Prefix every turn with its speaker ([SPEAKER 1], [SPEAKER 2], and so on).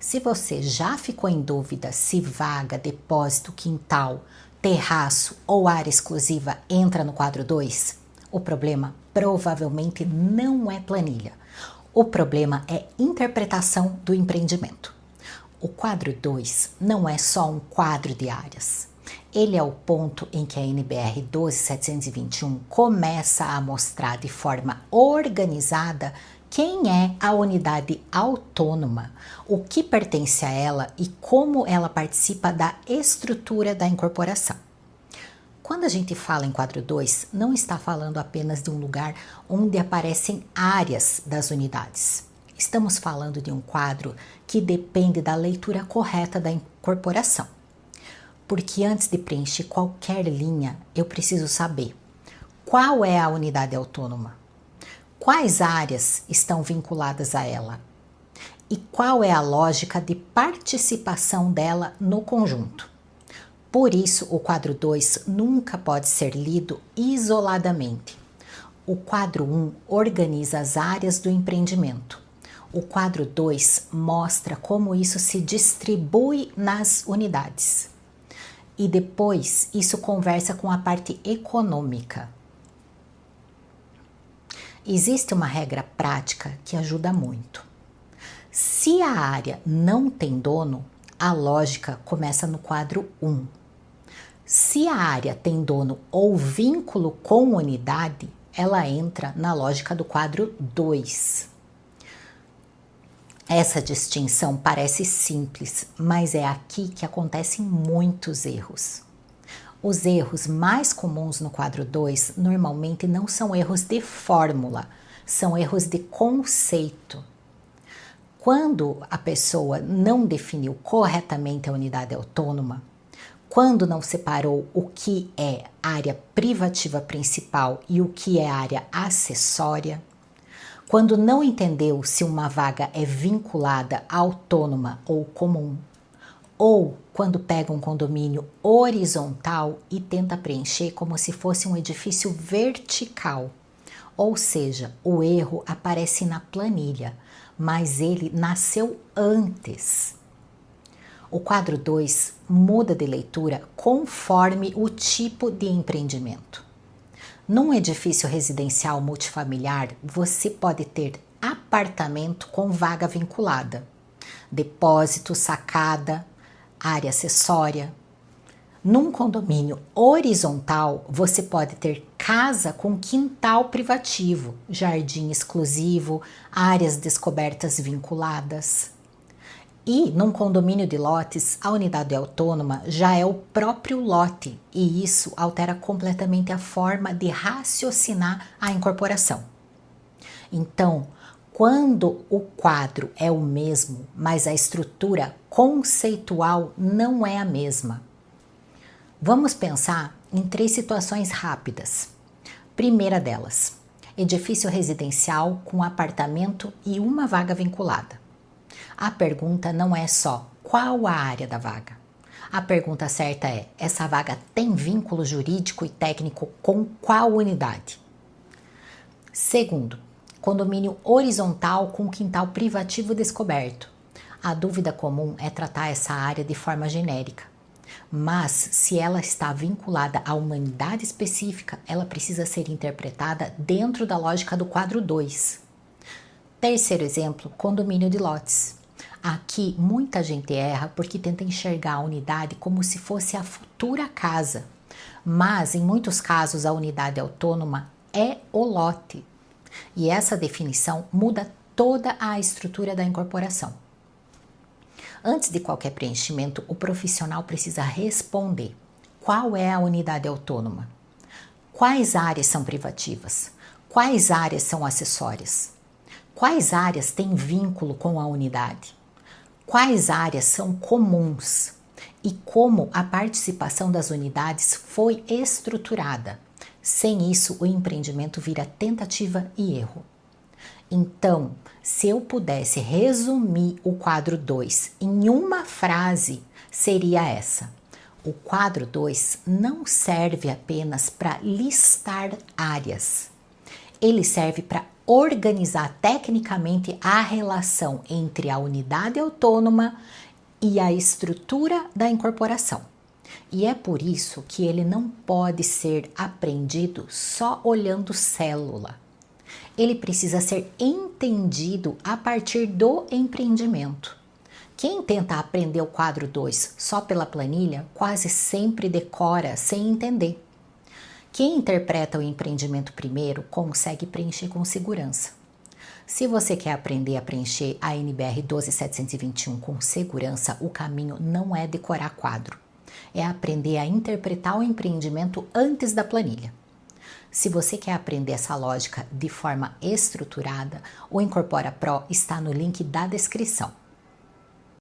[SPEAKER 1] Se você já ficou em dúvida se vaga, depósito, quintal, terraço ou área exclusiva entra no quadro 2, o problema provavelmente não é planilha. O problema é interpretação do empreendimento. O quadro 2 não é só um quadro de áreas. Ele é o ponto em que a NBR 12721 começa a mostrar de forma organizada quem é a unidade autônoma, o que pertence a ela e como ela participa da estrutura da incorporação. Quando a gente fala em quadro 2, não está falando apenas de um lugar onde aparecem áreas das unidades. Estamos falando de um quadro que depende da leitura correta da incorporação. Porque antes de preencher qualquer linha, eu preciso saber qual é a unidade autônoma, quais áreas estão vinculadas a ela e qual é a lógica de participação dela no conjunto. Por isso, o quadro 2 nunca pode ser lido isoladamente. O quadro 1 organiza as áreas do empreendimento. O quadro 2 mostra como isso se distribui nas unidades. E depois, isso conversa com a parte econômica. Existe uma regra prática que ajuda muito. Se a área não tem dono, a lógica começa no quadro 1. Se a área tem dono ou vínculo com unidade, ela entra na lógica do quadro 2. Essa distinção parece simples, mas é aqui que acontecem muitos erros. Os erros mais comuns no quadro 2 normalmente não são erros de fórmula, são erros de conceito. Quando a pessoa não definiu corretamente a unidade autônoma, quando não separou o que é área privativa principal e o que é área acessória, quando não entendeu se uma vaga é vinculada, autônoma ou comum, ou quando pega um condomínio horizontal e tenta preencher como se fosse um edifício vertical. Ou seja, o erro aparece na planilha, mas ele nasceu antes. O quadro 2 muda de leitura conforme o tipo de empreendimento. Num edifício residencial multifamiliar, você pode ter apartamento com vaga vinculada, depósito, sacada, área acessória. Num condomínio horizontal, você pode ter casa com quintal privativo, jardim exclusivo, áreas descobertas vinculadas. E num condomínio de lotes, a unidade autônoma já é o próprio lote, e isso altera completamente a forma de raciocinar a incorporação. Então, quando o quadro é o mesmo, mas a estrutura conceitual não é a mesma. Vamos pensar em 3 situações rápidas. Primeira delas, edifício residencial com apartamento e uma vaga vinculada. A pergunta não é só qual a área da vaga. A pergunta certa é: essa vaga tem vínculo jurídico e técnico com qual unidade? Segundo, condomínio horizontal com quintal privativo descoberto. A dúvida comum é tratar essa área de forma genérica. Mas, se ela está vinculada a uma unidade específica, ela precisa ser interpretada dentro da lógica do quadro 2. Terceiro exemplo, condomínio de lotes. Aqui, muita gente erra porque tenta enxergar a unidade como se fosse a futura casa. Mas, em muitos casos, a unidade autônoma é o lote. E essa definição muda toda a estrutura da incorporação. Antes de qualquer preenchimento, o profissional precisa responder: qual é a unidade autônoma? Quais áreas são privativas? Quais áreas são acessórias? Quais áreas têm vínculo com a unidade? Quais áreas são comuns? E como a participação das unidades foi estruturada? Sem isso, o empreendimento vira tentativa e erro. Então, se eu pudesse resumir o quadro 2 em uma frase, seria essa: o quadro 2 não serve apenas para listar áreas, ele serve para organizar tecnicamente a relação entre a unidade autônoma e a estrutura da incorporação. E é por isso que ele não pode ser aprendido só olhando célula. Ele precisa ser entendido a partir do empreendimento. Quem tenta aprender o quadro 2 só pela planilha quase sempre decora sem entender. Quem interpreta o empreendimento primeiro consegue preencher com segurança. Se você quer aprender a preencher a NBR 12721 com segurança, o caminho não é decorar quadro, é aprender a interpretar o empreendimento antes da planilha. Se você quer aprender essa lógica de forma estruturada, o Incorpora Pro está no link da descrição.